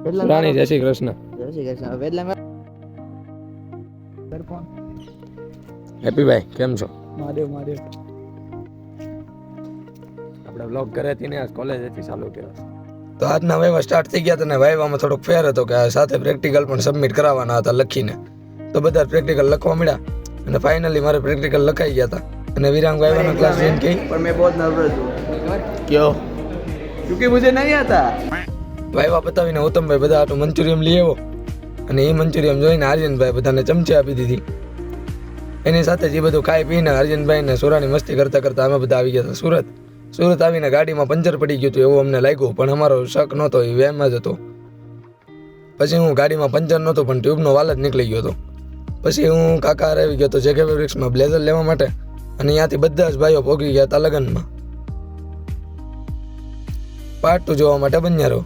રાણી જય શ્રી કૃષ્ણ. જય શ્રી કૃષ્ણ. વેદલા હેપી ભાઈ કેમ છો? મહાદેવ મહાદેવ. આપણે બ્લોગ કર્યા ને કોલેજ હતી ચાલુ કર્યા. તો આજના વાયવા સ્ટાર્ટ થઈ ગયા હતા ને વાયવામાં થોડોક ફેર હતો કે સાથે પ્રેક્ટિકલ પણ સબમિટ કરાવવાના હતા લખીને. તો બધા પ્રેક્ટિકલ લખવા મળ્યા અને ફાઇનલી મારે પ્રેક્ટિકલ લખાઈ ગયા હતા. અને વિરાંગ વાયવાનો ક્લાસ જોઈન કરી. पर मैं बहुत नर्वस हूँ. क्यों? क्योंकि मुझे नहीं आता. વાયવા પતાવીને ઉત્તમભાઈ બધા આટલું મંચુરિયમ લઈ આવ્યો અને એ મંચુરિયમ જોઈને આર્યનભાઈ બધાને ચમચી આપી દીધી. એની સાથે જે બધું ખાઈ પીને આર્યનભાઈને સોરાની મસ્તી કરતા કરતા અમે બધા આવી ગયા હતા સુરત. સુરત આવીને ગાડીમાં પંચર પડી ગયું હતું એવું અમને લાગ્યું, પણ અમારો શક નહોતો, એ વહેમ જ હતો. પછી હું ગાડીમાં પંચર નહોતું પણ ટ્યુબનો વાલ જ નીકળી ગયો હતો. પછી હું કાકા આવી ગયો હતો જેકે ફેબ્રિક્સમાં બ્લેઝર લેવા માટે અને ત્યાંથી બધા જ ભાઈઓ પહોંચી ગયા હતા લગ્નમાં. પાર્ટ 2 જોવા માટે બન્યા રહો.